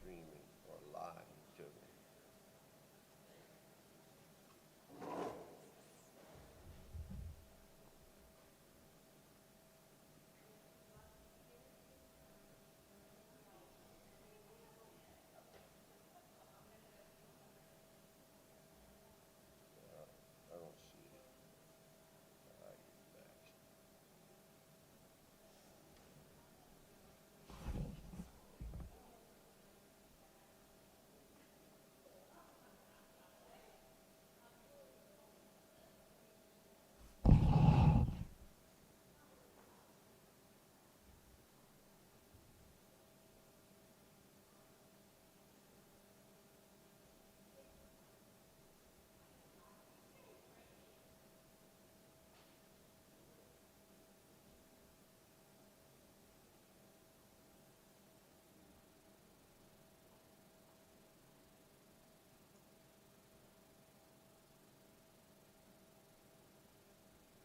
streaming or live to me. I don't see it. I get back.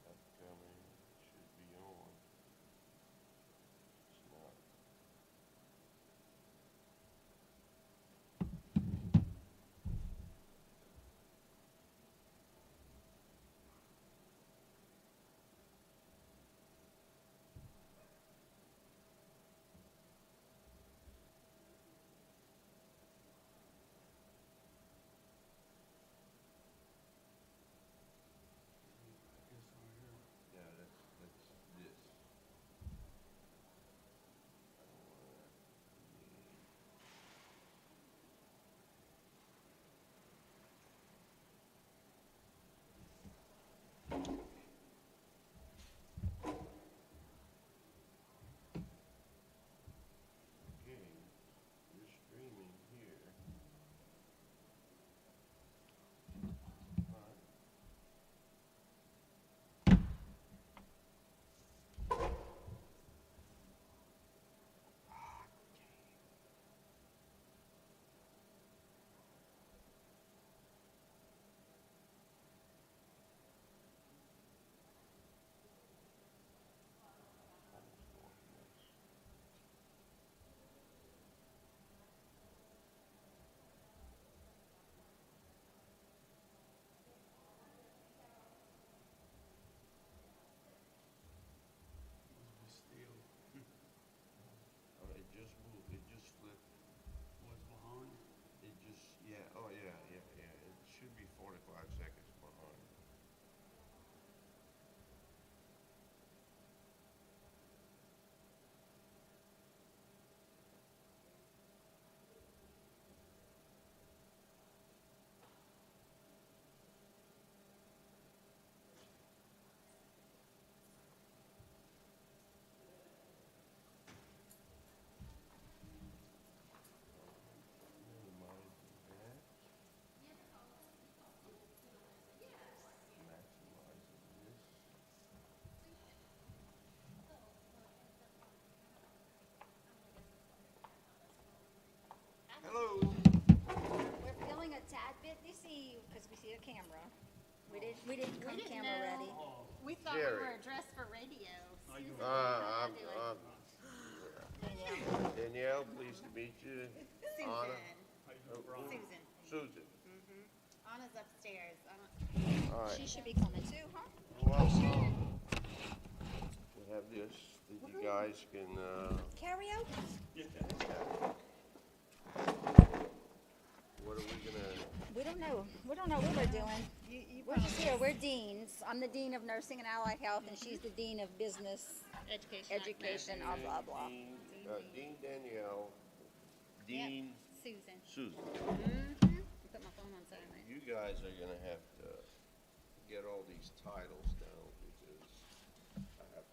Upcoming should be on. It's not. Yeah, that's this. I don't want that. Okay, you're streaming here. Alright. Oh, it just moved. It just flipped. What's behind? It just, yeah. Oh, yeah. It should be 45 seconds behind. Minimize that. Maximize this. Hello. We're feeling a tad bit deceived because we see a camera. We didn't come camera know. ready. We thought Jerry. we were dressed for radio. Are you Susan, I'm how you doing? Danielle, pleased to meet you. Anna. How you doing, Brian? Susan. Susan. Anna's upstairs. All right. She should be coming too, huh? Well, we have this that you guys can, Karaoke? what are we gonna, We don't know. We don't know what we're doing. We're just here. We're deans. I'm the Dean of Nursing and Allied Health, and she's the Dean of Business Education, blah, blah. Dean Danielle, Dean Susan. Susan. Put my phone on silent. You guys are gonna have to get all these titles down because I have,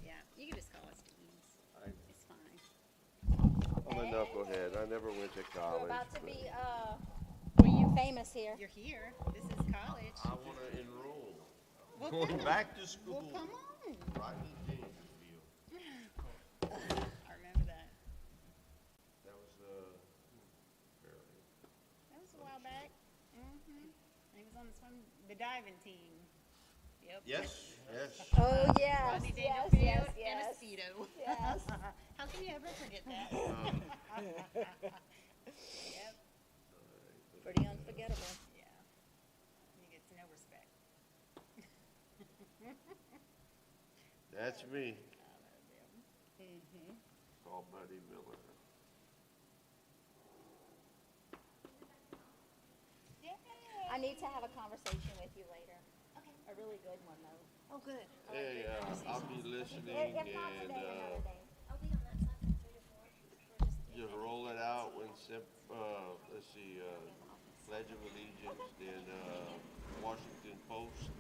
Yeah, you can just call us Deans. I, It's fine. I'm a knucklehead. I never went to We're college. about to but be Well, famous here. you're here. This is college. I wanna enroll. Well, Going come back to school. Well, come on. Rodney Dangerfield. I remember that. That was, fairly. That was a while back. He was on the diving team. Yep. Yes. Oh, yes. Rodney Yes, Dangerfield yes, and a yes. Speedo. Yes. How can you ever forget that? Pretty unforgettable. Yeah. He gets no respect. That's me. I love him. Mm-hmm. Call Buddy Miller. Yay! I need to have a conversation with you later. Okay. A really good one, though. Oh, good. Hey, I'll be listening If not and today, another day. I'll be on that side from 3 to 4. Or just roll it out when let's see, Pledge of Allegiance, then Washington Post.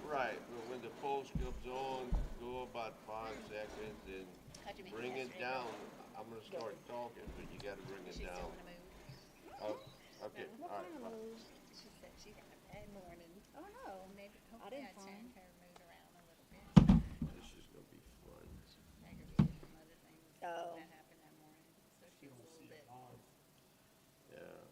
Right, but when the post comes on, go about 5 seconds and How'd you make bring it yesterday? down. I'm gonna start talking, but you gotta bring it She's down. still in a mood. Oh, okay, What all kind of right. mood? She said she had a bad morning. Oh, no. Maybe I hopefully didn't I turned find. her mood around a little bit. This is gonna be fun. Aggravated from other things Oh. that happened that morning. So she You was a don't little see bit. it live. Yeah.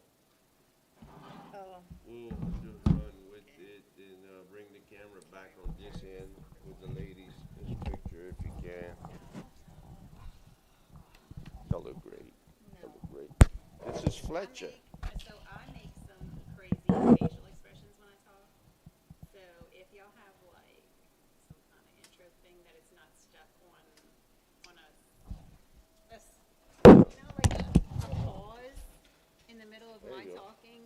Oh. We'll do fun with it and bring the camera back on this end with the ladies. This picture if you can. Y'all look great. Y'all look great. This is Fletcher. I make some crazy facial expressions when I talk. So if y'all have like some kind of intro thing that it's not stuck on like a pause in the middle of There my you go. talking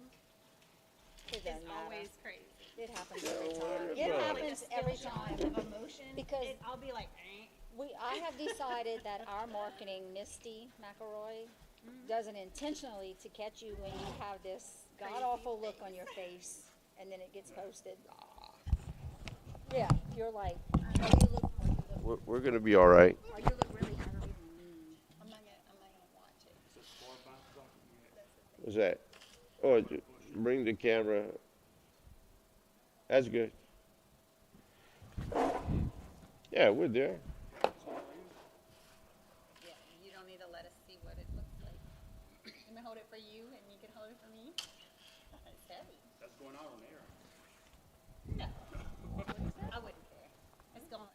It is doesn't matter. always crazy. It happens Yeah, every time. whatever. It Like happens every time. Of emotion, Because- I'll be like, I have decided that our marketing, Misty McElroy, does it intentionally to catch you when you have this god-awful look on your face, and then it gets posted. Yeah, you're like, We're gonna be all right. or you look really happy. I'm not gonna watch it. It's a far back document. What's that? Oh, bring the camera. That's good. Yeah, we're there. Yeah, you don't need to let us see what it looks like. Let me hold it for you, and you can hold it for me. It's heavy. That's going out on air. No, I wouldn't care. It's going.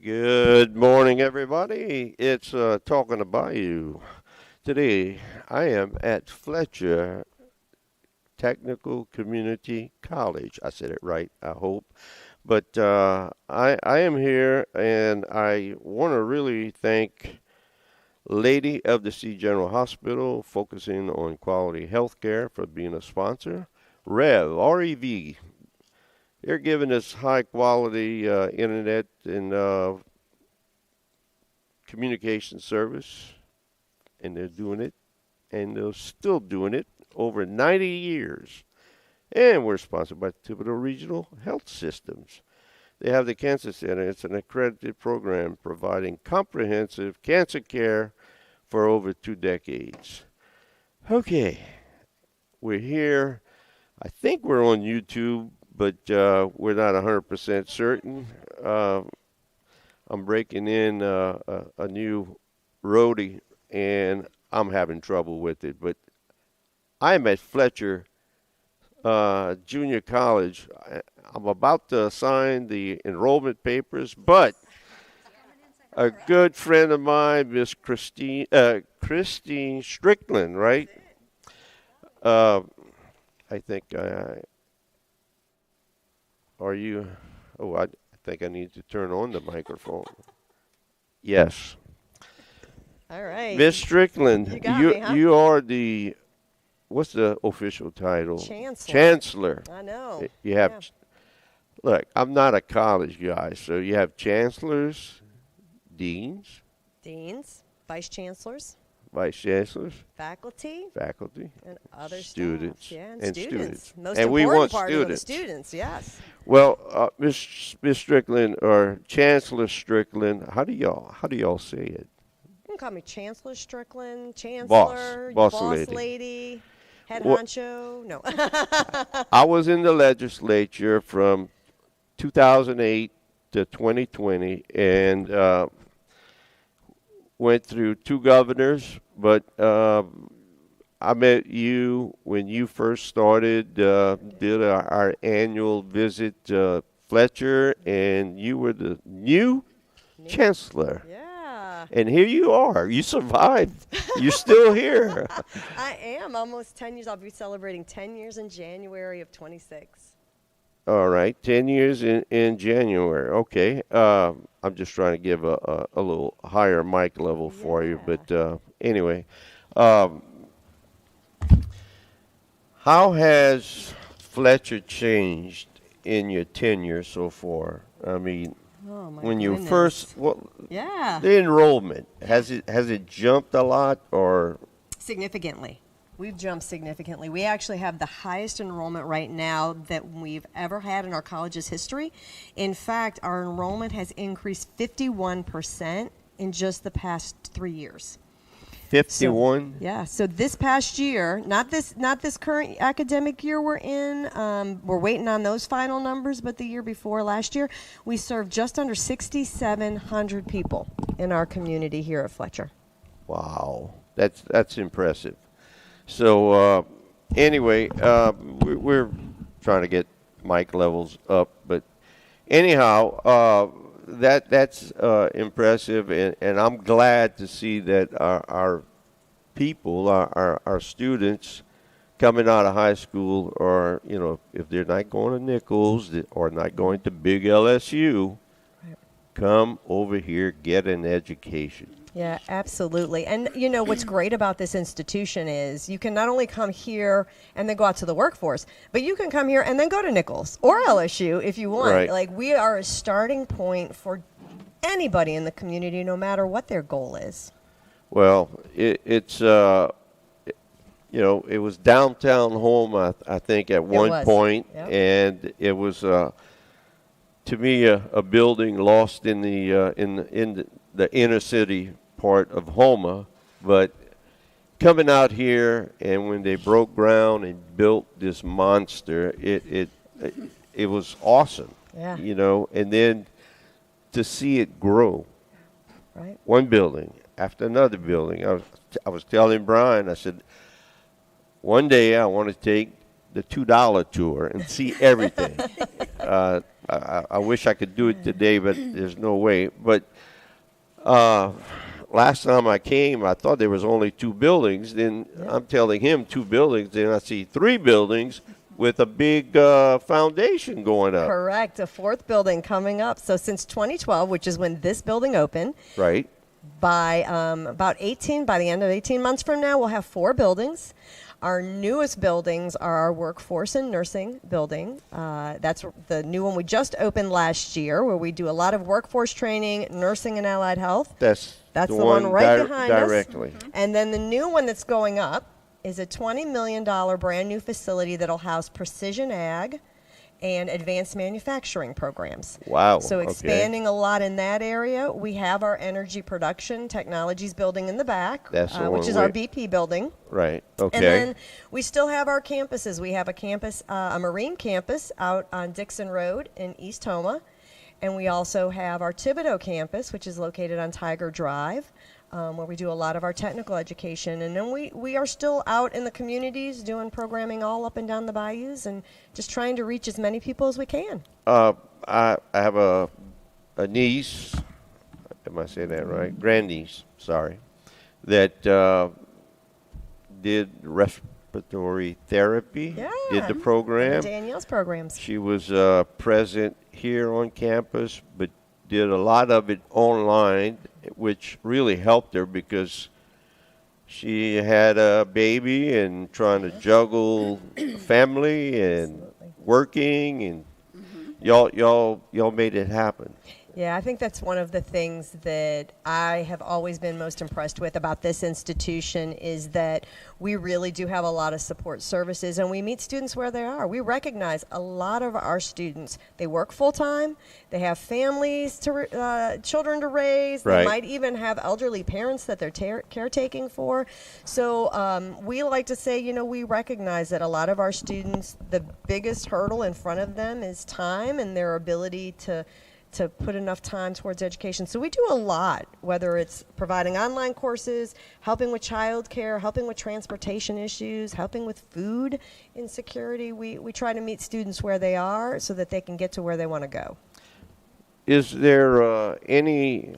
Good morning, everybody. It's Talking to Bayou. Today, I am at Fletcher Technical Community College. I said it right, I hope. But I am here, and I want to really thank Lady of the Sea General Hospital, focusing on quality health care, for being a sponsor. REV, they're giving us high quality internet and communication service, and they're doing it, and they're still doing it over 90 years. And we're sponsored by Thibodeau Regional Health Systems. They have the Cancer Center. It's an accredited program providing comprehensive cancer care for over 2 decades. Okay, we're here. I think we're on YouTube, but we're not 100% certain. I'm breaking in a new roadie, and I'm having trouble with it. But I'm at Fletcher Junior College. I'm about to sign the enrollment papers, but a good friend of mine, Miss Christine Strickland, right? I think are you? Oh, I think I need to turn on the microphone. Yes. All right. Miss Strickland, You got me, huh? you are the, what's the official title? Chancellor. Chancellor. I know. You have, Yeah. look, I'm not a college guy, so you have chancellors, deans, Deans, vice chancellors, vice chancellors, faculty, faculty, and other students, staff. Yeah, and and students. students. Most And we important want part of the students. students, yes. Well, Miss Strickland or Chancellor Strickland, how do y'all say it? You can call me Chancellor Strickland, Chancellor, Boss lady. lady, head What- honcho. No. I was in the legislature from 2008 to 2020, and went through 2 governors, but I met you when you first started, did our annual visit Fletcher, and you were the new chancellor. Yeah. And here you are. You survived. You're still here. I am almost 10 years. I'll be celebrating 10 years in January of 26. All right, 10 years in January. Okay. I'm just trying to give a little higher mic level for you. Yeah. But anyway, how has Fletcher changed in your tenure so far? I mean, Oh, my when you goodness. first, Yeah. the enrollment, has it jumped a lot, or? Significantly. We've jumped significantly. We actually have the highest enrollment right now that we've ever had in our college's history. In fact, our enrollment has increased 51% in just the past 3 years. 51? Yeah, so this past year, not this current academic year we're in, we're waiting on those final numbers, but the year before, last year, we served just under 6,700 people in our community here at Fletcher. Wow, that's impressive. So anyway, we're trying to get mic levels up, but anyhow, that's impressive, and I'm glad to see that our people, our students coming out of high school, or if they're not going to Nichols or not going to big LSU, come over here, get an education. Yeah, absolutely. And what's great about this institution is you can not only come here and then go out to the workforce, but you can come here and then go to Nichols or LSU if you want. Right. Like, we are a starting point for anybody in the community, no matter what their goal is. Well, it's it was downtown Houma, I think, at one was. point, Yep. and it was to me a building lost in the inner city part of Houma, but coming out here, and when they broke ground and built this monster, it was awesome. Yeah. And then to see it grow, Right. one building after another building. I was telling Brian, I said, one day I want to take the $2 tour and see everything. I wish I could do it today, but there's no way. But last time I came, I thought there was only 2 buildings. Then I'm telling him 2 buildings. Then I see 3 buildings with a big foundation going up. Correct. A 4th building coming up. So since 2012, which is when this building opened, Right. by by the end of 18 months from now, we'll have 4 buildings. Our newest buildings are our workforce and nursing building. That's the new one we just opened last year, where we do a lot of workforce training, nursing, and allied health. That's the one right behind us. directly. And then the new one that's going up is a $20 million brand new facility that'll house precision ag and advanced manufacturing programs. Wow. So okay. expanding a lot in that area. We have our energy production technologies building in the back, That's the which one is our we- BP building. Right. Okay. And then we still have our campuses. We have a campus, a marine campus out on Dixon Road in East Homa. And we also have our Thibodeau campus, which is located on Tiger Drive, where we do a lot of our technical education. And then we are still out in the communities doing programming all up and down the bayous and just trying to reach as many people as we can. I have a niece, am I saying that right? Grandniece, sorry, that did respiratory therapy, Yeah. did the program. Danielle's programs. She was present here on campus, but did a lot of it online, which really helped her because she had a baby and trying to juggle family and working, and y'all made it happen. Yeah, I think that's one of the things that I have always been most impressed with about this institution is that we really do have a lot of support services and we meet students where they are. We recognize a lot of our students, they work full time, they have families children to raise, they Right. might even have elderly parents that they're caretaking for. So we like to say, we recognize that a lot of our students, the biggest hurdle in front of them is time and their ability to put enough time towards education. So we do a lot, whether it's providing online courses, helping with childcare, helping with transportation issues, helping with food insecurity. We try to meet students where they are so that they can get to where they want to go. Is there any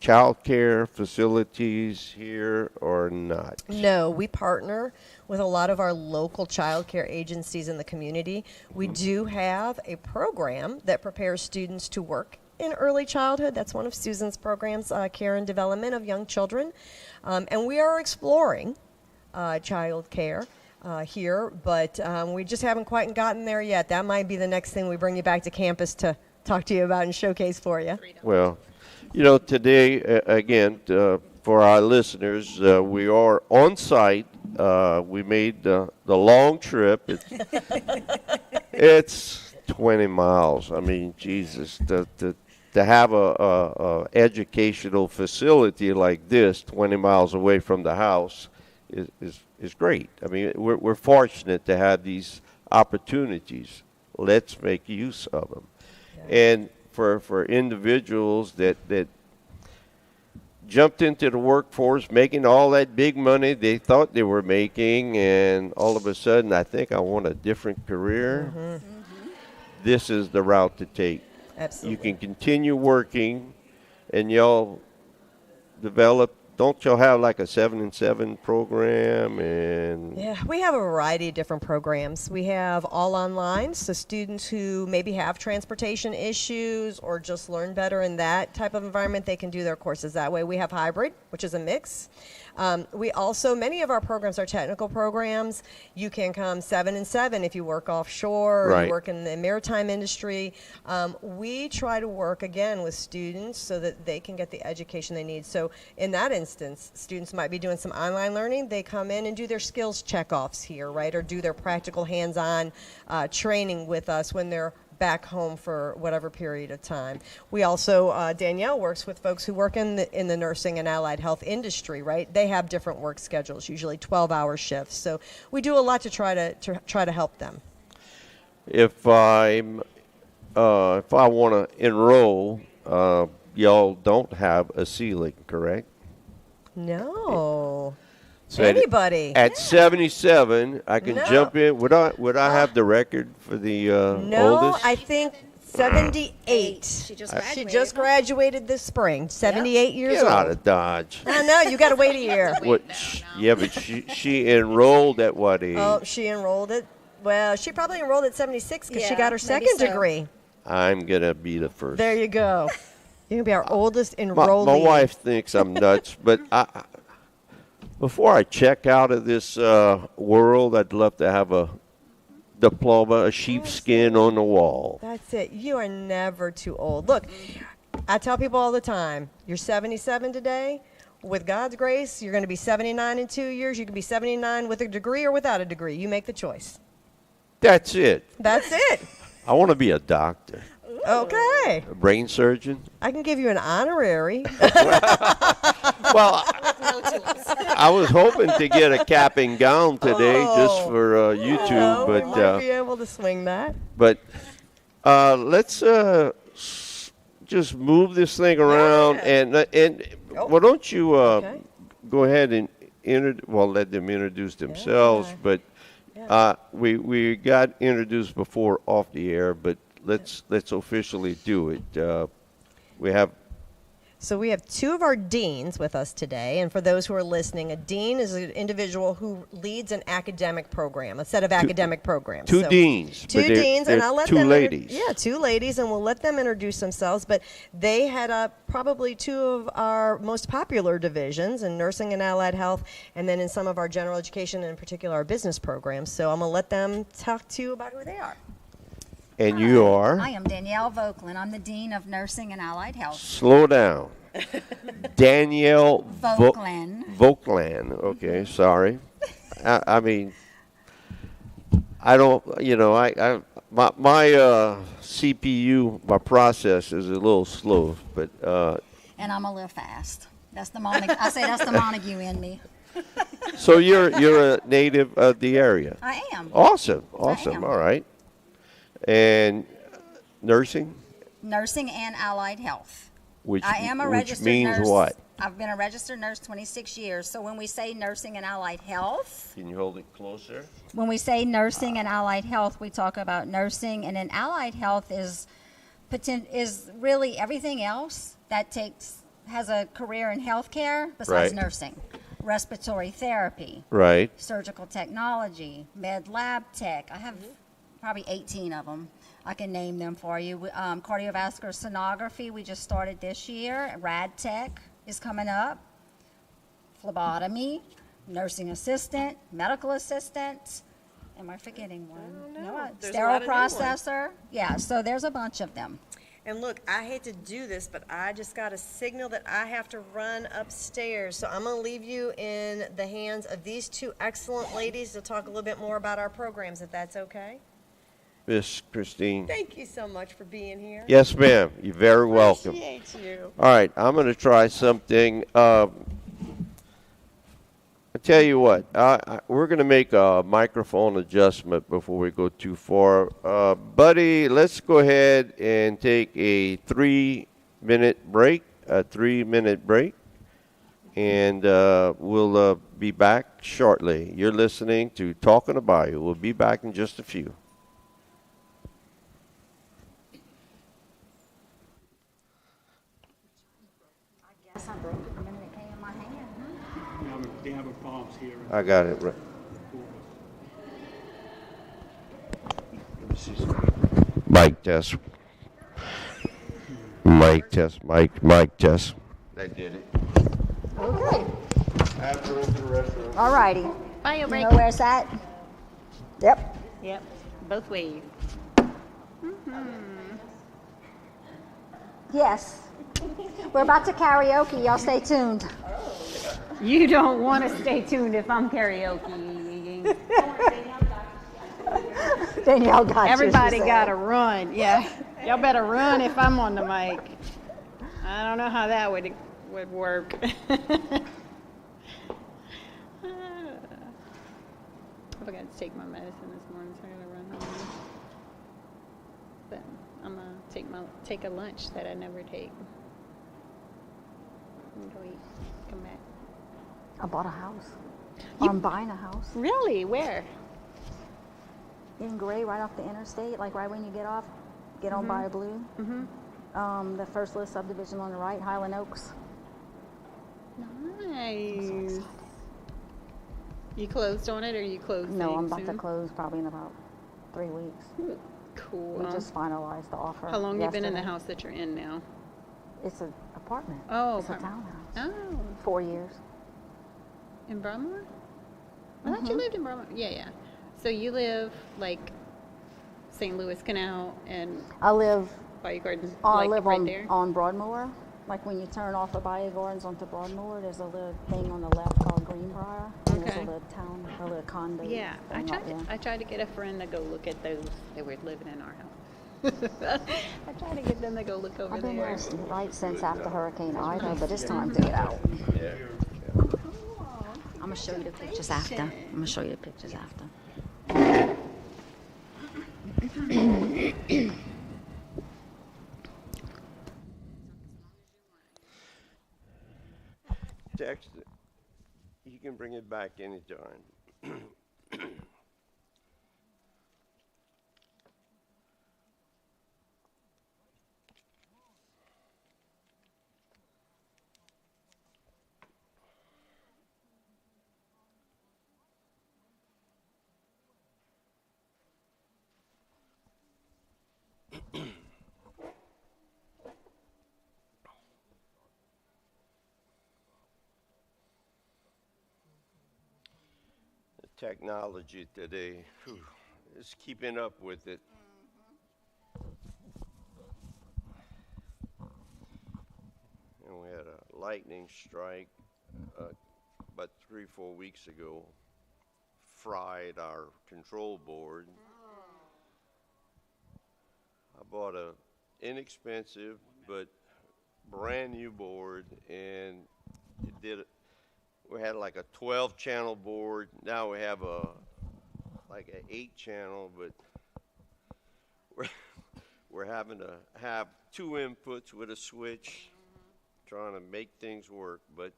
child care facilities here or not? No, we partner with a lot of our local child care agencies in the community. We do have a program that prepares students to work in early childhood. That's one of Susan's programs, care and development of young children. And we are exploring child care here, but we just haven't quite gotten there yet. That might be the next thing we bring you back to campus to talk to you about and showcase for you. Well, today, again, for our listeners, we are on site. We made the long trip. It's 20 miles. I mean, Jesus, to have a educational facility like this 20 miles away from the house is great. I mean, we're fortunate to have these opportunities. Let's make use of them. Yeah. And for individuals that jumped into the workforce making all that big money they thought they were making, and all of a sudden, I think I want a different career. Mm-hmm. Mm-hmm. This is the route to take. Absolutely. You can continue working, and y'all develop. Don't y'all have like a 7-in-7 program? And yeah, we have a variety of different programs. We have all online, so students who maybe have transportation issues or just learn better in that type of environment, they can do their courses that way. We have hybrid, which is a mix. We also, many of our programs are technical programs. You can come 7-in-7 if you work offshore or right. you work in the maritime industry. We try to work, again, with students so that they can get the education they need. So in that instance, students might be doing some online learning. They come in and do their skills checkoffs here, right, or do their practical hands-on training with us when they're back home for whatever period of time. We also, Danielle works with folks who work in the nursing and allied health industry, right? They have different work schedules, usually 12-hour shifts. So we do a lot to try to help them. If I want to enroll, y'all don't have a ceiling, correct? No. Said Anybody. At 77, I can No. jump in. Would I have the record for the No, oldest? I think 78. She just She graduated. just graduated this spring. 78 years Get old. out of Dodge. I know, you got to wait a year. What? Yeah, but she enrolled at what age? Oh, she enrolled it. Well, she probably enrolled at 76 because she Yeah, got her maybe second so. degree. I'm gonna be the first. There you go. You're going to be our oldest My enrollee. wife thinks I'm nuts, but before I check out of this world, I'd love to have a diploma, a sheepskin on the wall. That's it. You are never too old. Look, I tell people all the time, you're 77 today. With God's grace, you're going to be 79 in 2 years. You can be 79 with a degree or without a degree. You make the choice. That's it. That's it. I want to be a doctor, Okay. a brain surgeon. I can give you an honorary. Well, I was hoping to get a cap and gown today just Oh. for YouTube, So we might but be able to swing that. let's just move this thing around and Oh. well, don't you Okay. go ahead and let them introduce themselves, Yeah. but we got introduced before off the air, but let's officially do it. We have So we have two of our deans with us today, and for those who are listening, a dean is an individual who leads an academic program, a set of academic programs. two So- deans. Two but they're- deans, and they're I'll let two them ladies. Yeah, two ladies, and we'll let them introduce themselves. But they head up probably two of our most popular divisions in nursing and allied health, and then in some of our general education, and in particular our business programs. So I'm gonna let them talk to you about who they are. And you are. I am Danielle Voklin. I'm the Dean of Nursing and Allied Health. Slow down. Danielle Voklin. Voklin. Okay, sorry. I mean, I don't. My CPU, my process is a little slow, but And I'm a little fast. That's the Montague. I say that's the Montague in me. so you're a native of the area. I am. Awesome. am. All right. And nursing, Nursing and Allied Health. which I am a which registered means nurse. what? I've been a registered nurse 26 years. So when we say nursing and allied health, Can you hold it closer? when we say nursing and allied health, we talk about nursing, and then allied health is really everything else that has a career in healthcare besides Right. nursing. Respiratory therapy, Right. surgical technology, med lab tech. I have probably 18 of them. I can name them for you. Cardiovascular sonography, we just started this year. Rad tech is coming up. Phlebotomy, nursing assistant, medical assistant. Am I forgetting one? No. There's a Sterile lot of new ones. processor. Yeah, so there's a bunch of them. And look, I hate to do this, but I just got a signal that I have to run upstairs. So I'm going to leave you in the hands of these two excellent ladies to talk a little bit more about our programs, if that's okay. Miss Christine. Thank you so much for being here. Yes, ma'am. You're very welcome. Appreciate you. All right, I'm going to try something. I tell you what, we're going to make a microphone adjustment before we go too far. Buddy, let's go ahead and take a 3-minute break, and we'll be back shortly. You're listening to Talking to Bayou. We'll be back in just a few. I guess I broke it the minute it came in my hand. They have a bombs here. I got it right. Mic test. Mic test. Mic test. I did it. Okay. After into the restroom. All righty. Bio You break. know where it's at? Yep. Yep, both ways. Yes. We're about to karaoke. Y'all stay tuned. You don't want to stay tuned if I'm karaoke. Danielle got you, Everybody she said. got to run. Yeah, y'all better run if I'm on the mic. I don't know how that would work. I forgot to take my medicine this morning, so I gotta run home. But I'm gonna take a lunch that I never take. And go eat. Come back. I bought a house. I'm buying a house Really? Where? in Gray, right off the interstate, like right when you get off, get on Bayou Blue. The first little subdivision on the right, Highland Oaks. Nice. You closed on it, or you closing No, I'm about to soon? close probably in about 3 weeks. Cool. We just finalized the offer. How long you been in the yesterday. house that you're in now? It's an apartment. Oh, It's a apartment. townhouse. Oh, 4 years. in Broadmoor? I thought you lived in Broadmoor. Yeah, yeah. So you live like St. Louis Canal and I live Bayou Gardens, I like live right on there? Broadmoor. Like when you turn off of Bayou Gardens onto Broadmoor, there's a little thing on the left called Greenbrier. And there's a Okay. little town, a little condo. Yeah, I thing tried. up there. I tried to get a friend to go look at those. They were living in our house. I tried to get them to go look over I've been there. there right since after Hurricane Ida, but it's time to get out. Yeah. I'm gonna show you the pictures after. I'm gonna show you the pictures after. Text it. You can bring it back anytime. Technology today, is keeping up with it. And we had a lightning strike about 3-4 weeks ago, fried our control board. I bought a inexpensive but brand new board, and it did it. We had like a 12-channel board. Now we have like an 8-channel, but we're having to have 2 inputs with a switch, trying to make things work, but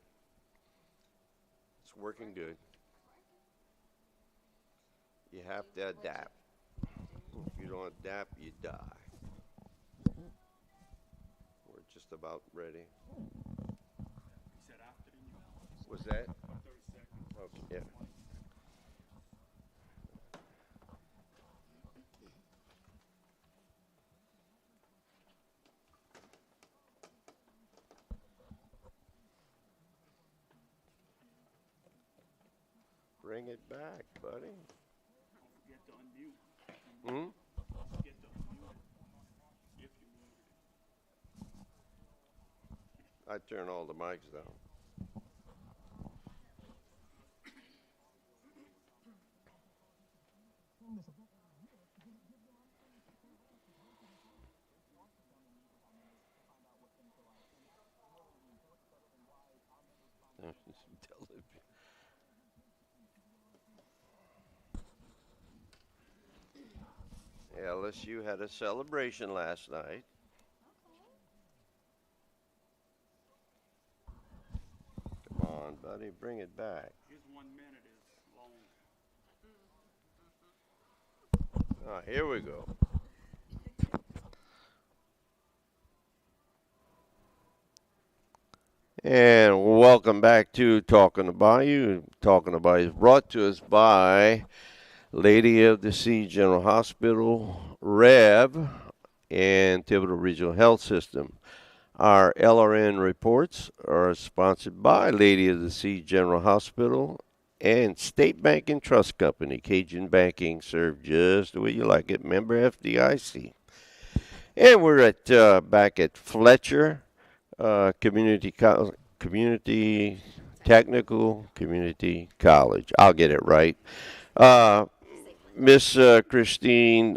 it's working good. You have to adapt. If you don't adapt, you die. We're just about ready. Was that? Okay, yeah. Bring it back, buddy. Hmm? I turn all the mics down. LSU had a celebration last night. Come on, buddy, bring it back. Just 1 minute is long. Ah, here we go. And welcome back to Talking to Bayou. Talking to Bayou is brought to us by Lady of the Sea General Hospital, Rev, and Thibodeau Regional Health System. Our LRN reports are sponsored by Lady of the Sea General Hospital and State Bank and Trust Company. Cajun Banking, served just the way you like it. Member FDIC. And we're at back at Fletcher Community Technical Community College. I'll get it right. Miss Christine,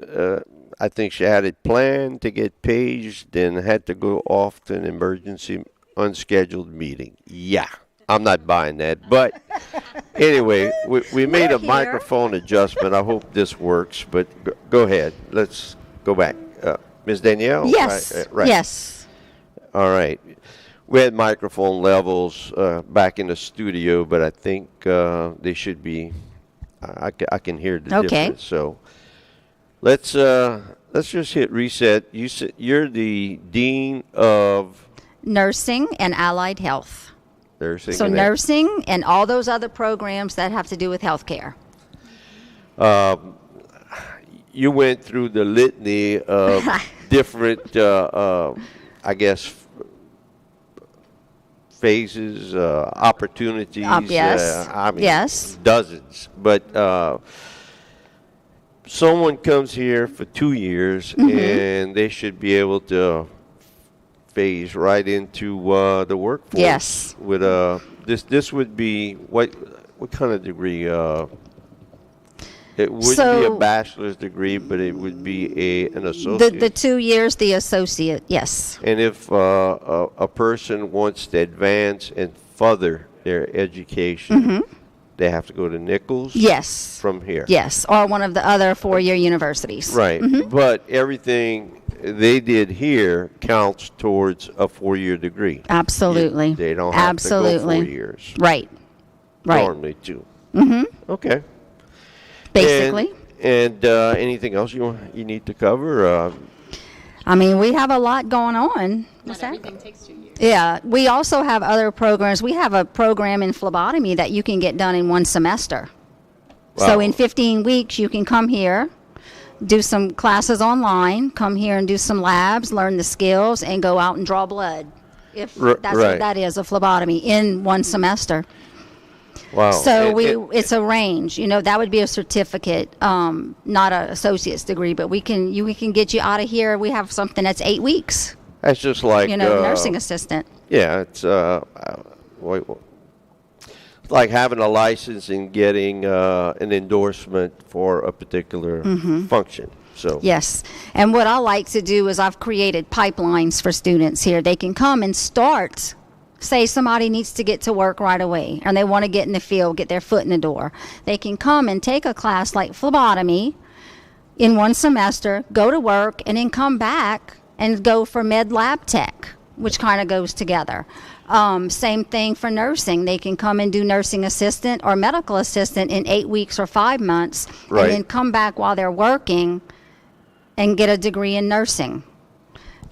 I think she had it planned to get paged and had to go off to an emergency unscheduled meeting. Yeah, I'm not buying that. But anyway, we made a microphone adjustment. I hope this works, but go ahead. Let's go back. Ms. Danielle? Yes. Right. Yes. All right. we had microphone levels back in the studio, but I think they should be. I can hear the Okay. difference. So let's just hit reset. You're the dean of Nursing and allied health. nursing. So and nursing and all those other programs that have to do with healthcare. You went through the litany of different, I guess, phases, opportunities. Yes. I mean, Yes. dozens. But someone comes here for 2 years, Mm-hmm. and they should be able to phase right into the workforce. Yes. With this would be what kind of degree? It wouldn't be a So- bachelor's degree, but it would be an associate. The 2 years, the associate, yes. And if a person wants to advance and further their education, they have to go to Nichols Mm-hmm. Yes. from here. Yes, or one of the other 4-year universities. Right. But everything they did here counts towards a 4-year degree. Absolutely. They don't have Absolutely. to go 4 years. Right. Right. Normally, too. Mm-hmm. Okay. Basically. And anything else you need to cover? I mean, we have a lot going on. Not everything takes 2 years. Yeah, we also have other programs. We have a program in phlebotomy that you can get done in 1 semester. So Wow. in 15 weeks, you can come here, do some classes online, come here and do some labs, learn the skills, and go out and draw blood. If that's right. what that is, a phlebotomy in 1 semester. Wow. So And- it's a range. You know, that would be a certificate, not an associate's degree. But we can get you out of here. We have something that's 8 weeks. that's just like You know, nursing assistant. Yeah, it's like having a license and getting an endorsement for a particular function. So Yes. And what I like to do is I've created pipelines for students here. They can come and start. Say somebody needs to get to work right away and they want to get in the field, get their foot in the door. They can come and take a class like phlebotomy in 1 semester, go to work, and then come back and go for med lab tech, which kind of goes together. Same thing for nursing. They can come and do nursing assistant or medical assistant in 8 weeks or 5 months, Right. and then come back while they're working and get a degree in nursing.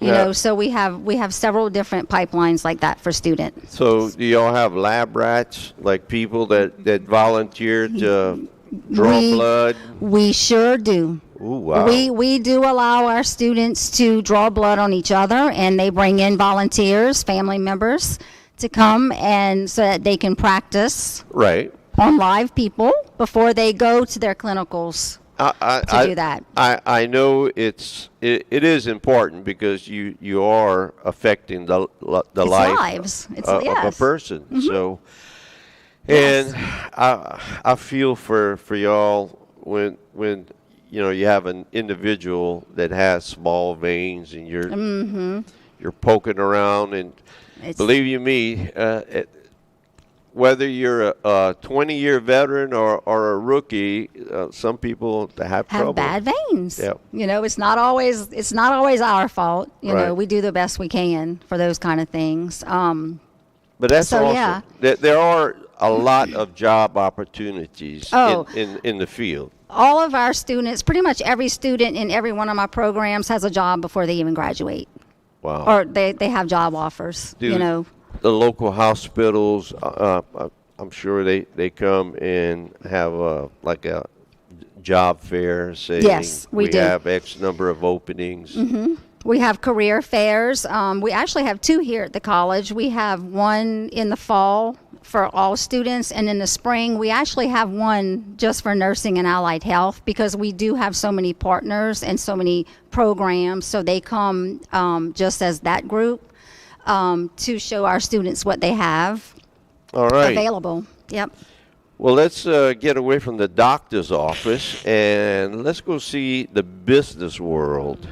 You Yeah. know, so we have several different pipelines like that for students. So do y'all have lab rats, like people that volunteer to draw We- blood? We sure do. Ooh, wow. We do allow our students to draw blood on each other, and they bring in volunteers, family members, to come and so that they can practice Right. on live people before they go to their clinicals to do that. I know it is important because you are affecting the It's life lives. It's of a yes. person. So, and I feel for y'all when you have an individual that has small veins and you're poking around and It's- believe you me, whether you're a 20-year veteran or a rookie, some people have trouble. have bad veins. Yep. You know, it's not always our fault. You know, Right. we do the best we can for those kind of things. But that's So, awesome. yeah. There are a lot of job opportunities Oh. in the field. All of our students, pretty much every student in every one of my programs has a job before they even graduate, Wow. or they have job offers. Do You know, the local hospitals, I'm sure they come and have like a job fair saying Yes, we do. have X number of openings. we have career fairs. We actually have 2 here at the college. We have one in the fall for all students, and in the spring we actually have one just for nursing and allied health, because we do have so many partners and so many programs. So they come just as that group to show our students what they have All right. available. Yep. Well, let's get away from the doctor's office and let's go see the business world.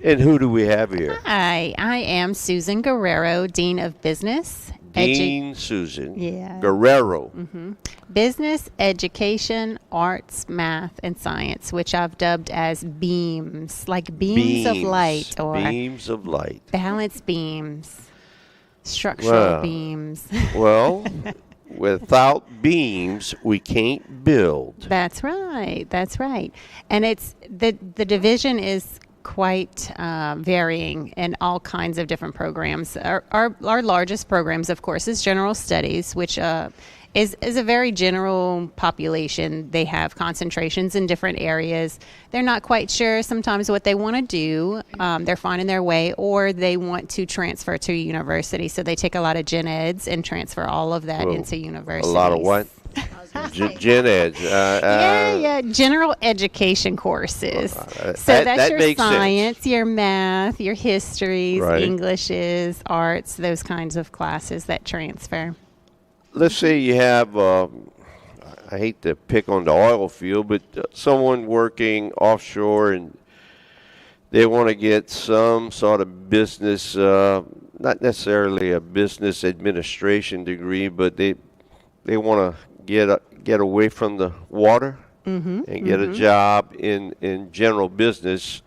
And who do we have here? Hi, I am Susan Guerrero, Dean of Business. Dean Susan Yeah. Guerrero. Business, Education, Arts, Math, and Science, which I've dubbed as beams, like beams of light or Beams of light. balance beams. structural Wow. beams. Well, without beams, we can't build. That's right. That's right. And it's the division is quite varying in all kinds of different programs. Our largest programs, of course, is general studies, which is a very general population. They have concentrations in different areas. They're not quite sure sometimes what they want to do. They're finding their way, or they want to transfer to university. So they take a lot of gen eds and transfer all of that Whoa. into A universities. lot of what? I was gonna say, Gen Eds. Yeah, general education courses. So that that's your makes sense. science, your math, your histories, Right. Englishes, arts, those kinds of classes that transfer. Let's say you have, I hate to pick on the oil field, but someone working offshore and they want to get some sort of business, not necessarily a business administration degree, but they want to get away from the water and get a job in general business.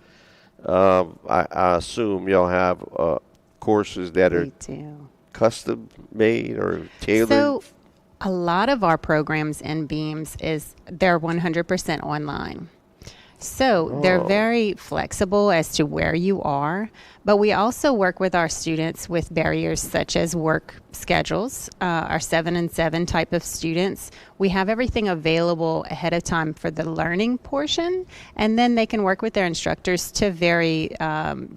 I assume y'all have courses that are We do. custom made or tailored. So a lot of our programs in Beams they're 100% online. So they're very flexible as to where you are, but we also work with our students with barriers such as work schedules, our 7 and 7 type of students. We have everything available ahead of time for the learning portion, and then they can work with their instructors to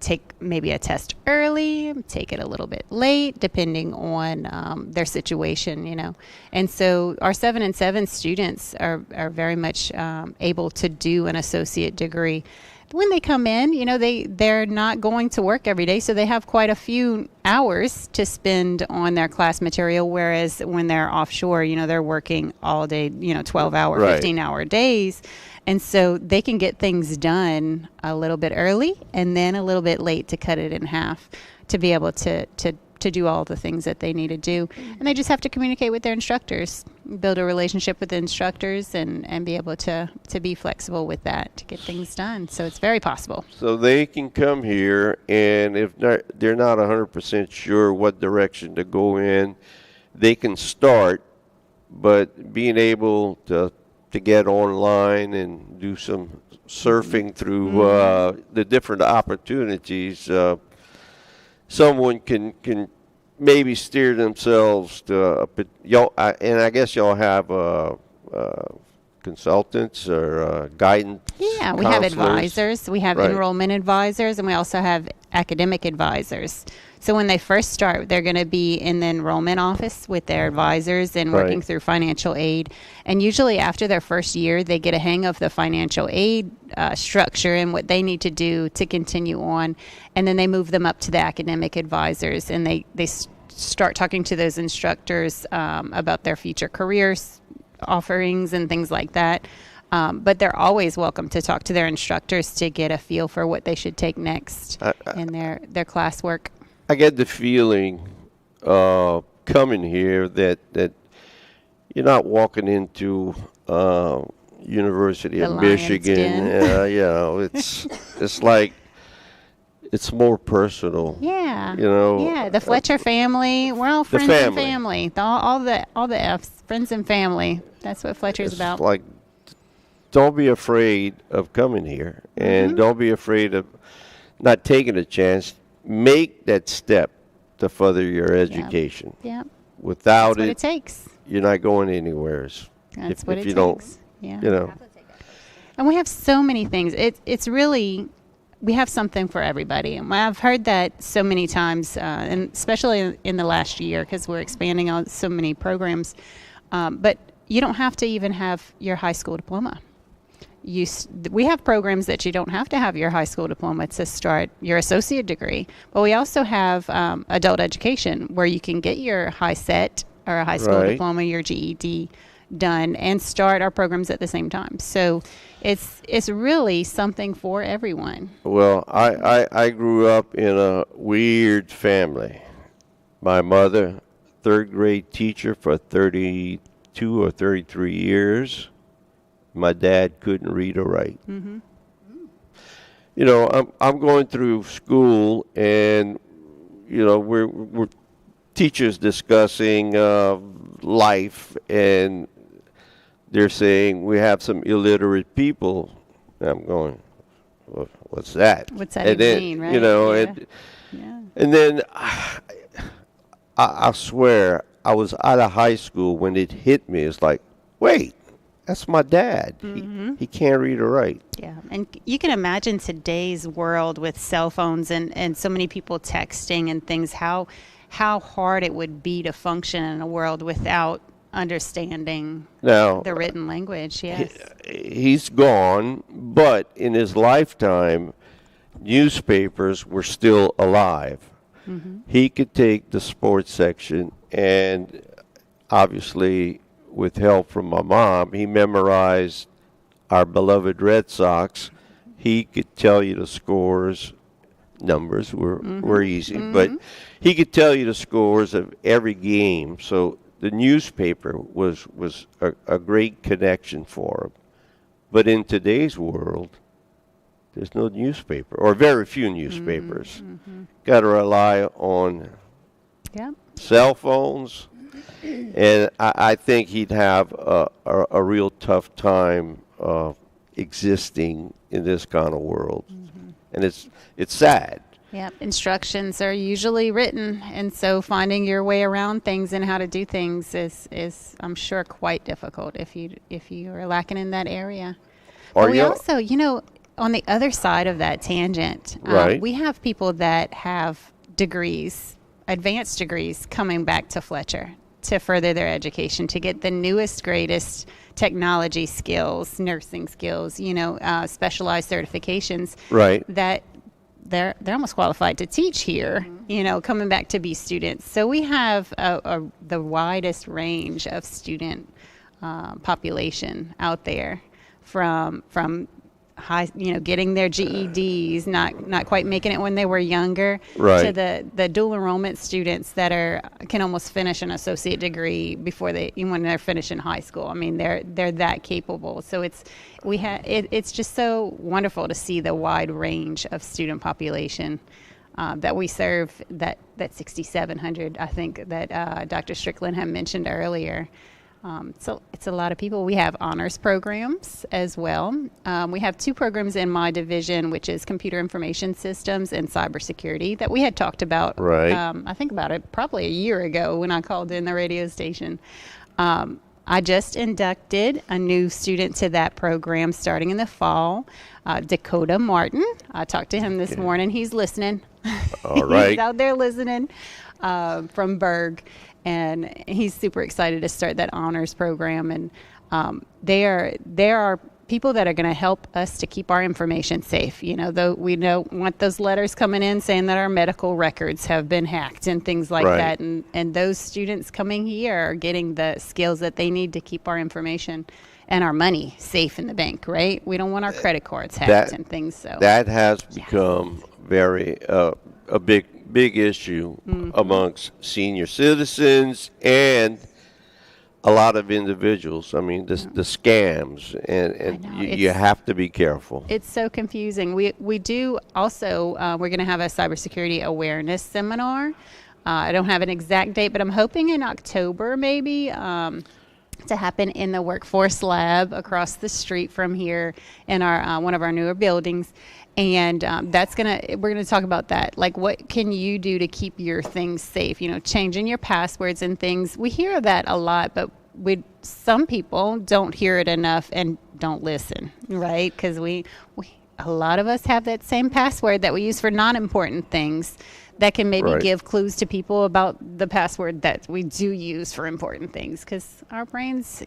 take maybe a test early, take it a little bit late, depending on their situation, you know. And so our 7 and 7 students are very much able to do an associate degree. When they come in, you know, they're not going to work every day, so they have quite a few hours to spend on their class material, whereas when they're offshore, you know, they're working all day, you know, 12-hour, Right. 15-hour days. And so they can get things done a little bit early and then a little bit late to cut it in half to be able to do all the things that they need to do. And they just have to communicate with their instructors, build a relationship with the instructors, and be able to be flexible with that to get things done. So it's very possible. So they can come here, and if they're not 100% sure what direction to go in, they can start, but being able to get online and do some surfing through the different opportunities, someone can maybe steer themselves to and I guess y'all have consultants or guidance. Yeah, we have counselors. advisors. We have Right. enrollment advisors, and we also have academic advisors. So when they first start, they're going to be in the enrollment office with their advisors and working Right. through financial aid. And usually after their first year, they get a hang of the financial aid structure and what they need to do to continue on. And then they move them up to the academic advisors, and they start talking to those instructors about their future careers offerings and things like that. But they're always welcome to talk to their instructors to get a feel for what they should take next in their classwork. I get the feeling coming here that you're not walking into University The of Lion's Michigan. Den. You know, it's like it's more personal. Yeah. You know, Yeah, the Fletcher family. We're all friends and family. family. All the F's, friends and family. That's what Fletcher's It's about. like, don't be afraid of coming here, and don't be afraid of not taking a chance. Make that step to further your education. Yeah. Without That's what it takes. you're not going anywhere. That's if what it you don't, takes. Yeah. you know. have to take it. And we have so many things. It's really, we have something for everybody. And I've heard that so many times, and especially in the last year, because we're expanding on so many programs. But you don't have to even have your high school diploma. We have programs that you don't have to have your high school diploma to start your associate degree. But we also have adult education where you can get your high set or a high school Right. diploma, your GED done, and start our programs at the same time. So it's really something for everyone. Well, I grew up in a weird family. My mother, third grade teacher for 32 or 33 years. My dad couldn't read or write. Mm-hmm. You know, I'm going through school, and you know we're teachers discussing life, and they're saying we have some illiterate people. And I'm going, what's that? What's that and even then, mean, right? You know, Yeah. and Yeah. and then I swear I was out of high school when it hit me. It's like, wait, that's my dad. He can't read or write. Yeah, and you can imagine today's world with cell phones and so many people texting and things, how hard it would be to function in a world without understanding Now, the written language. Yes. he's gone, but in his lifetime, newspapers were still alive. He could take the sports section, and obviously, with help from my mom, he memorized our beloved Red Sox. He could tell you the scores. Numbers were easy, but he could tell you the scores of every game. So the newspaper was a great connection for him. But in today's world, there's no newspaper, or very few newspapers. Got to rely on Yeah. cell phones, and I think he'd have a real tough time existing in this kind of world. And it's sad. Yep, instructions are usually written, and so finding your way around things and how to do things is I'm sure quite difficult if you are lacking in that area. Are But we you- also, on the other side of that tangent, Right. we have people that have degrees, advanced degrees, coming back to Fletcher to further their education, to get the newest, greatest technology skills, nursing skills, specialized certifications. Right. That they're almost qualified to teach here, coming back to be students. So we have the widest range of student population out there, from high, getting their GEDs, not quite making it when they were younger, Right. to the dual enrollment students that can almost finish an associate degree before when they're finishing high school. I mean, they're that capable. So it's just so wonderful to see the wide range of student population that we serve. That 6,700, I think, that Dr. Strickland had mentioned earlier. So it's a lot of people. We have honors programs as well. We have two programs in my division, which is computer information systems and cybersecurity, that we had talked about. Right. I think about it probably a year ago when I called in the radio station. I just inducted a new student to that program starting in the fall, Dakota Martin. I talked to him this morning. He's listening. All right. He's out there listening from Berg. And he's super excited to start that honors program. And there are people that are going to help us to keep our information safe. Though we don't want those letters coming in saying that our medical records have been hacked and things like Right. that. And those students coming here are getting the skills that they need to keep our information and our money safe in the bank, right? We don't want our credit cards hacked and things. So That has become very a big issue amongst senior citizens and a lot of individuals. I mean, the scams, and I know, you have to be careful. It's so confusing. We do also, we're going to have a cybersecurity awareness seminar. I don't have an exact date, but I'm hoping in October maybe to happen in the workforce lab across the street from here in our one of our newer buildings. And we're gonna talk about that. Like, what can you do to keep your things safe? Changing your passwords and things. We hear that a lot, but some people don't hear it enough and don't listen, right? Because a lot of us have that same password that we use for non-important things that can maybe Right. give clues to people about the password that we do use for important things, because our brains,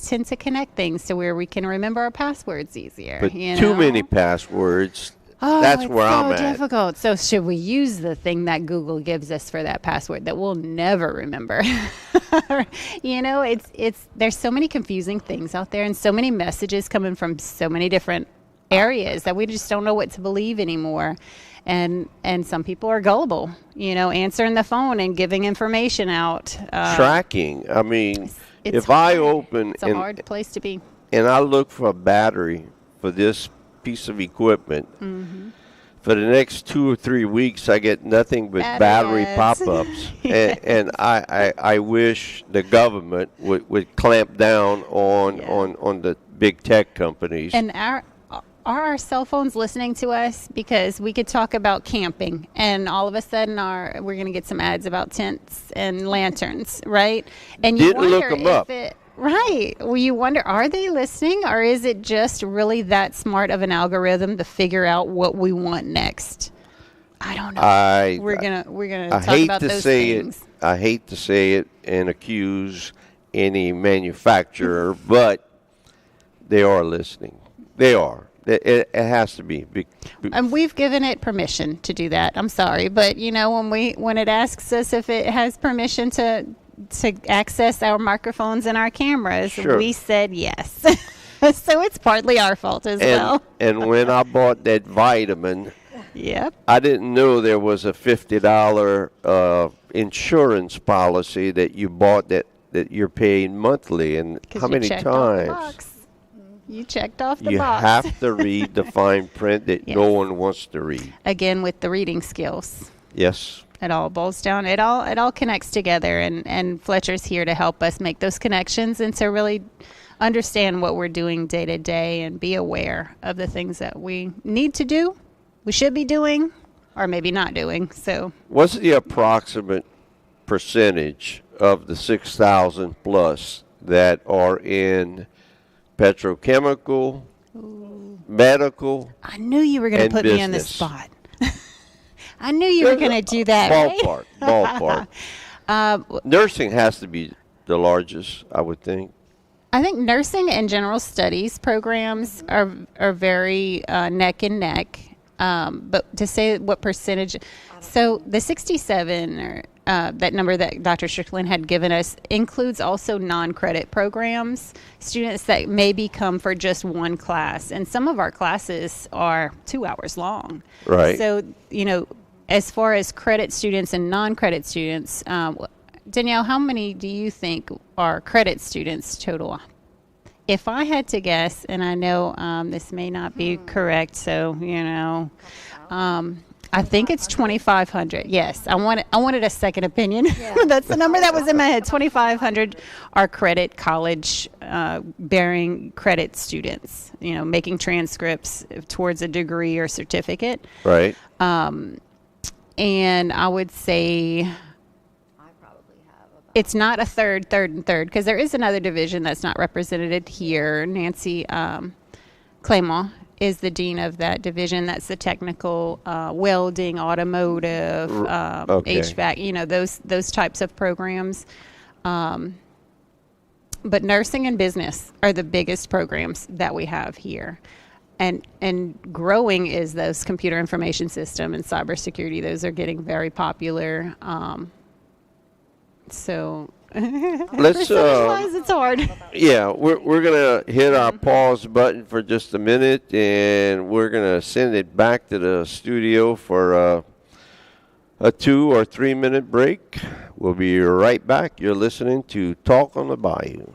tend to connect things to where we can remember our passwords easier. But too many passwords. That's it's where I'm so at. difficult. So should we use the thing that Google gives us for that password that we'll never remember? There's so many confusing things out there and so many messages coming from so many different areas that we just don't know what to believe anymore. And some people are gullible, answering the phone and giving information out. Tracking. I mean, It's if I hard. open It's a hard place to be. and I look for a battery for this piece of equipment, for the next 2 or 3 weeks, I get nothing but Battery battery ads. pop-ups, and I wish the government would clamp down on Yeah. on the big tech companies. And are our cell phones listening to us? Because we could talk about camping, and all of a sudden, we're going to get some ads about tents and lanterns, right? And you Didn't look wonder 'em if up. right. Well, you wonder, are they listening, or is it just really that smart of an algorithm to figure out what we want next? I don't know. I we're gonna I talk hate about to those say things. it. I hate to say it and accuse any manufacturer, but they are listening. They are. It has to be. And we've given it permission to do that. I'm sorry, but when it asks us if it has permission to access our microphones and our cameras, Sure. we said yes. So it's partly our fault as well. And when I bought that vitamin, Yep. I didn't know there was a $50 insurance policy that you bought that you're paying monthly. And Because how you many checked off the times box. You checked off the you box. have to read the fine print that no Yes. one wants to read? Again, with the reading skills. Yes. It all boils down. It all connects together, and Fletcher's here to help us make those connections and to really understand what we're doing day to day and be aware of the things that we need to do, we should be doing, or maybe not doing. So What's the approximate percentage of the 6,000 plus that are in petrochemical, medical, I knew you were going And to put me on the business. spot. I knew you were going to do that. ballpark? Right? Ballpark. Nursing has to be the largest, I would think. I think nursing and general studies programs are very neck and neck. But to say what percentage, so the 67 or that number that Dr. Strickland had given us includes also non-credit programs, students that maybe come for just one class, and some of our classes are 2 hours long. Right. So as far as credit students and non-credit students, Danielle, how many do you think are credit students total? If I had to guess, and I know this may not be correct, so I think it's 2,500. Yes, I wanted a second opinion. That's the number that was in my head. 2,500 are credit college bearing credit students. Making transcripts towards a degree or certificate. Right. And I would say it's not a third, because there is another division that's not represented here. Nancy Claymont is the dean of that division. That's the technical welding, automotive, okay. HVAC, those types of programs. But nursing and business are the biggest programs that we have here. And growing is those computer information system and cybersecurity. Those are getting very popular. So Let's percentage-wise, it's hard. yeah, we're gonna hit our pause button for just a minute, and we're gonna send it back to the studio for a 2 or 3 minute break. We'll be right back. You're listening to Talk on the Bayou.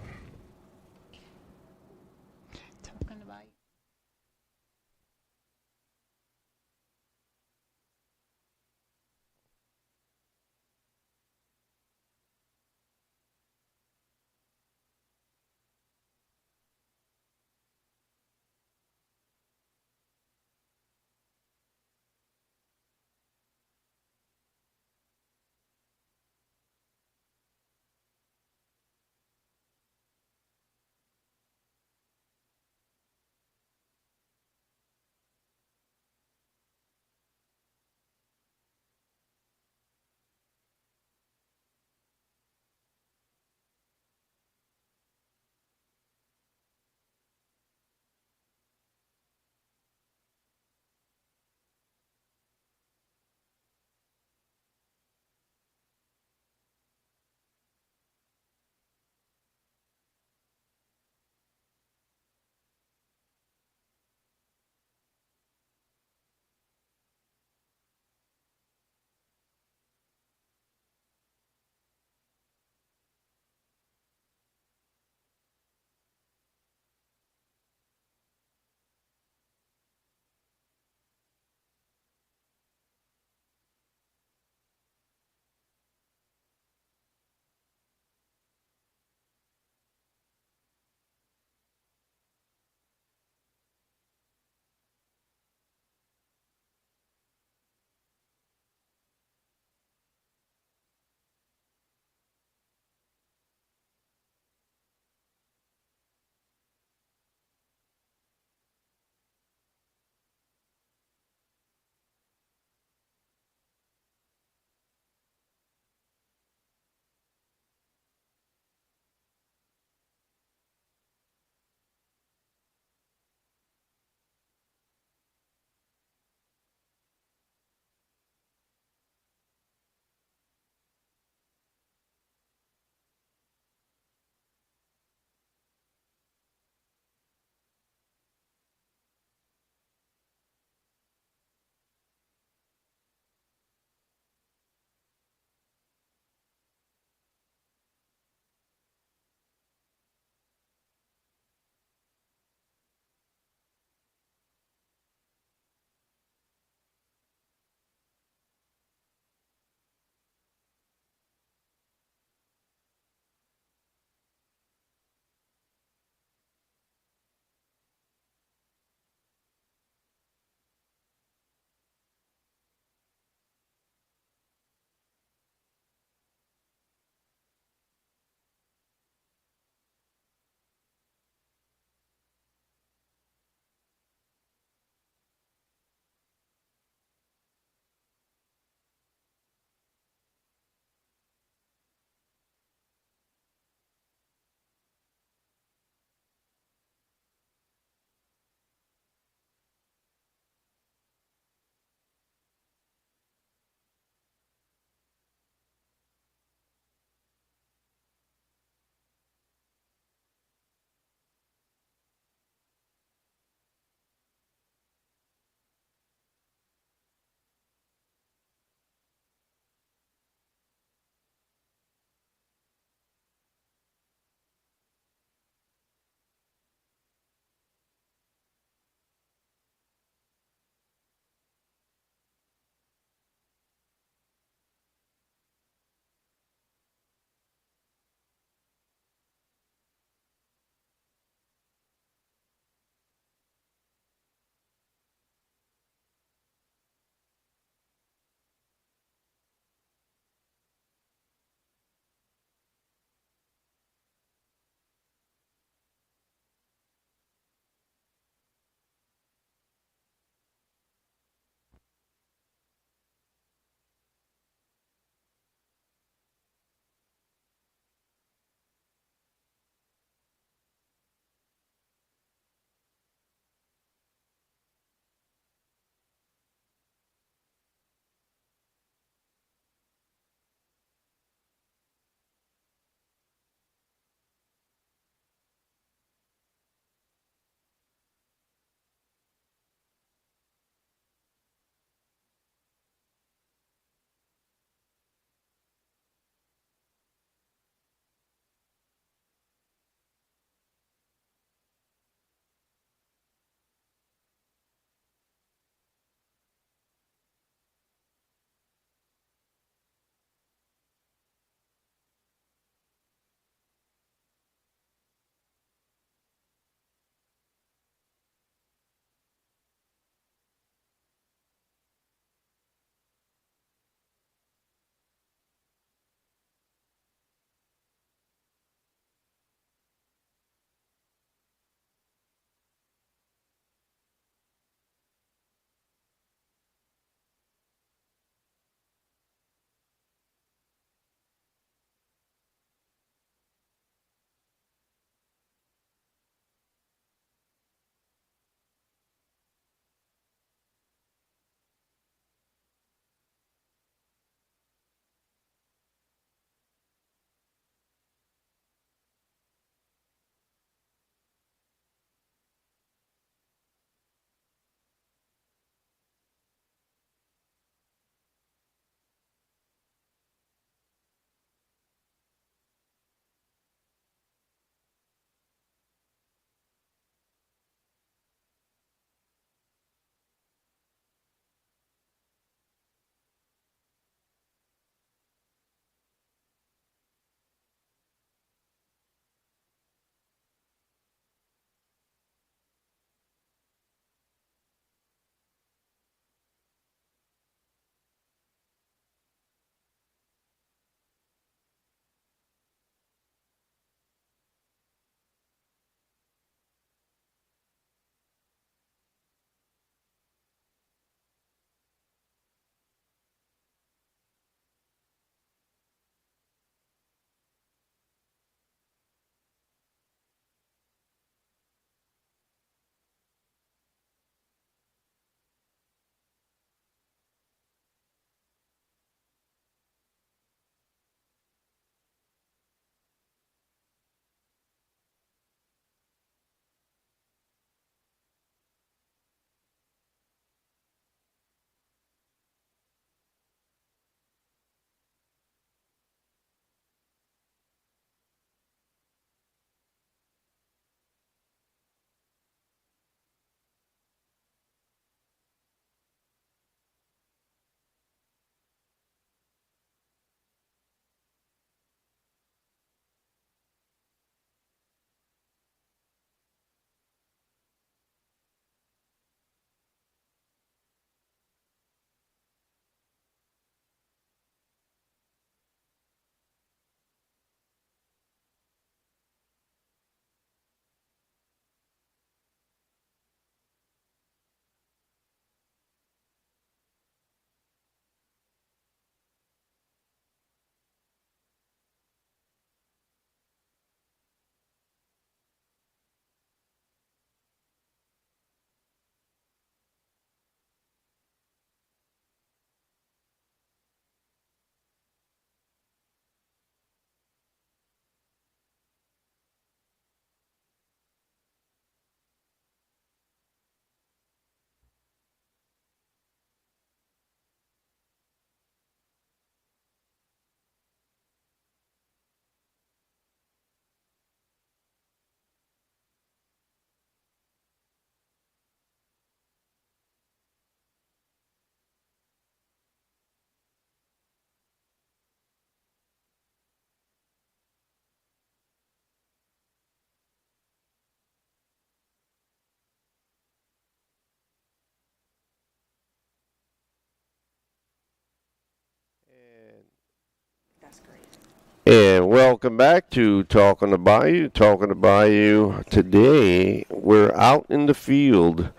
And welcome back to Talking to Bayou. Talking to Bayou today. We're out in the field.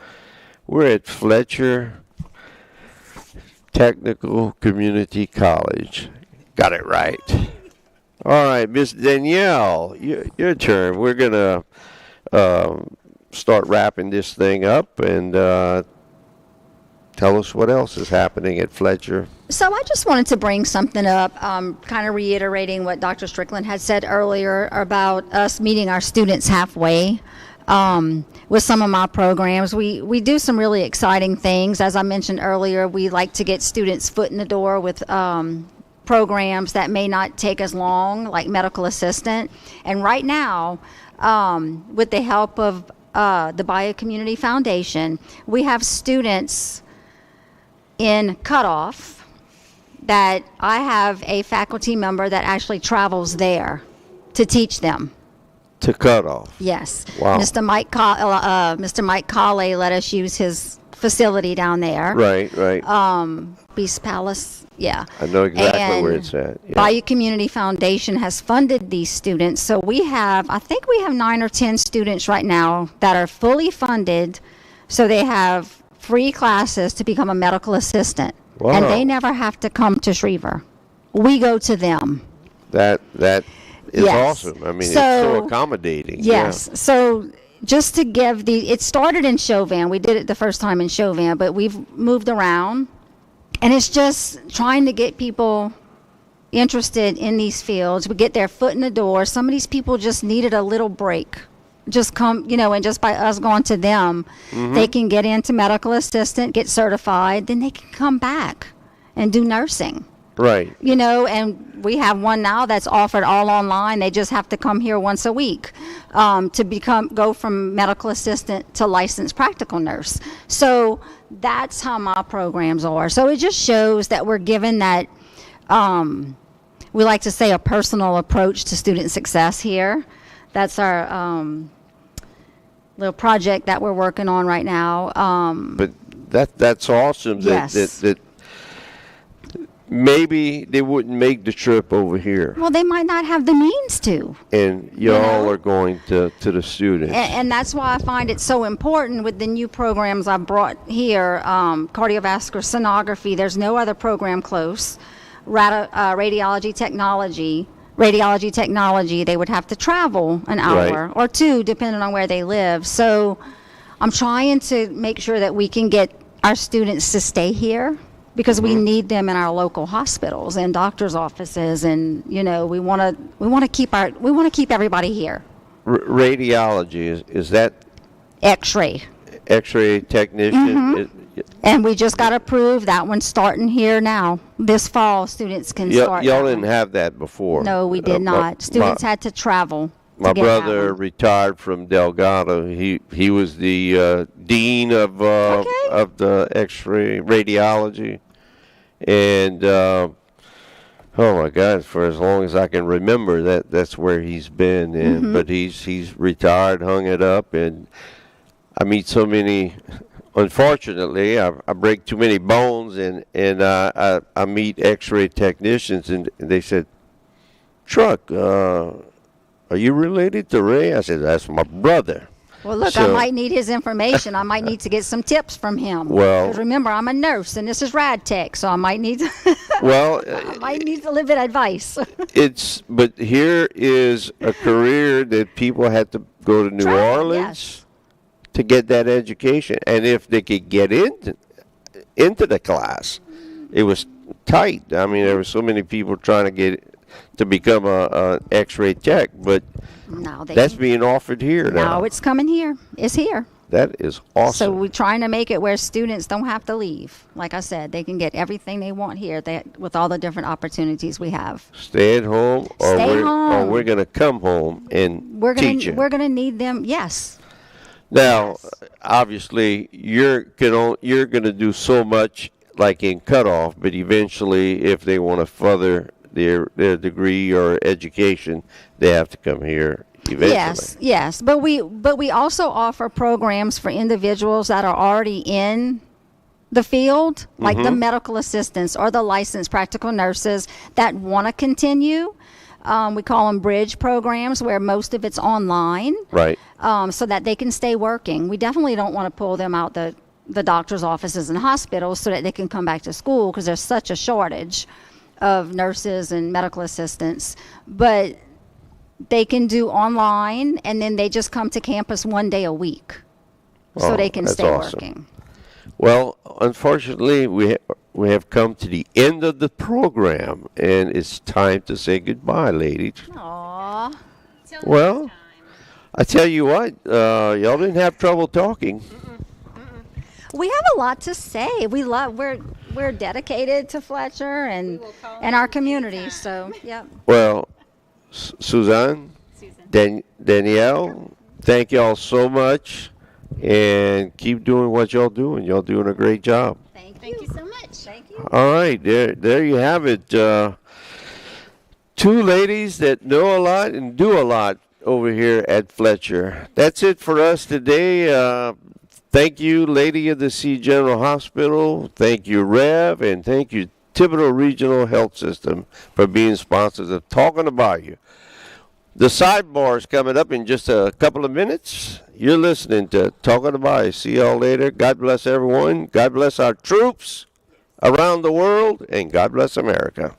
We're at Fletcher Technical Community College. Got it right. All right, Miss Danielle, your turn. We're going to start wrapping this thing up and tell us what else is happening at Fletcher. So I just wanted to bring something up, kind of reiterating what Dr. Strickland had said earlier about us meeting our students halfway with some of my programs. We do some really exciting things. As I mentioned earlier, we like to get students' foot in the door with programs that may not take as long, like medical assistant. And right now, with the help of the Bayou Community Foundation, we have students in cutoff that I have a faculty member that actually travels there to teach them. To cutoff. Yes. Wow. Mr. Mike Colley let us use his facility down there. Right. Beast Palace. Yeah. I know exactly And where it's at. Yeah. Bayou Community Foundation has funded these students. So I think we have 9 or 10 students right now that are fully funded. So they have free classes to become a medical assistant. Wow. And they never have to come to Schriever. We go to them. That is Yes. awesome. I mean, it's So- so accommodating. Yes. So just to give it started in Chauvin. We did it the first time in Chauvin, but we've moved around. And it's just trying to get people interested in these fields. We get their foot in the door. Some of these people just needed a little break. Just come, and just by us going to them, they can get into medical assistant, get certified, then they can come back and do nursing. Right. And we have one now that's offered all online. They just have to come here once a week to go from medical assistant to licensed practical nurse. So that's how my programs are. So it just shows that we're given that, we like to say, a personal approach to student success here. That's our little project that we're working on right now. But that's awesome. Yes. That maybe they wouldn't make the trip over here, Well, they might not have the means to. and y'all know? are going to the students. And that's why I find it so important with the new programs I brought here, cardiovascular sonography. There's no other program close. Radiology technology, they would have to travel an hour Right. or two, depending on where they live. So I'm trying to make sure that we can get our students to stay here because we need them in our local hospitals and doctors' offices, and we want to keep everybody here. Radiology is that X-ray. X-ray technician? And we just got approved. That one's starting here now. This fall, students can start. Y'all that didn't one. have that before. No, we did not. Students had to travel. to My get that brother one. retired from Delgado. He was the dean of the X-ray radiology, and oh my God, for as long as I can remember, that's where he's been. And but he's retired, hung it up, and I meet so many. Unfortunately, I break too many bones, and I meet X-ray technicians, and they said, "Truck, are you related to Ray?" I said, "That's my brother." Well, look, So- I might need his information. I might need to get some tips from him. Well- 'Cause remember, I'm a nurse, and this is rad tech, so I might need to, Well, I might need a little bit of advice. but here is a career that people had to go to New Try it, Orleans yes. to get that education, and if they could get into the class, it was tight. I mean, there were so many people trying to get to become a X-ray tech, but No, that's being offered here now. no, it's coming here. It's here. That is awesome. So we're trying to make it where students don't have to leave. Like I said, they can get everything they want here with all the different opportunities we have. Stay at home, or Stay or home. we're going to come home and We're teach you. gonna need them. Yes. Now, obviously, you're going to do so much like in cutoff, but eventually, if they want to further their degree or education, they have to come here eventually. Yes. But we also offer programs for individuals that are already in the field, like the medical assistants or the licensed practical nurses that want to continue. We call them bridge programs where most of it's online. Right. So that they can stay working. We definitely don't want to pull them out the doctor's offices and hospitals so that they can come back to school because there's such a shortage of nurses and medical assistants. But they can do online, and then they just come to campus one day a week so Oh, they can that's stay awesome. working. Well, unfortunately, we have come to the end of the program, and it's time to say goodbye, ladies. Aww. Well, I tell you what, y'all didn't have trouble talking. We have a lot to say. We're dedicated to Fletcher and our community. So, yeah. Well, Suzanne, Danielle, thank y'all so much, and keep doing what y'all doing. Y'all doing a great job. Thank you so much. Thank you. All right, there you have it. Two ladies that know a lot and do a lot over here at Fletcher. That's it for us today. Thank you, Lady of the Sea General Hospital. Thank you, Rev, and thank you, Thibodeau Regional Health System, for being sponsors of Talking About You. The sidebar is coming up in just a couple of minutes. You're listening to Talking About You. See y'all later. God bless everyone. God bless our troops around the world, and God bless America.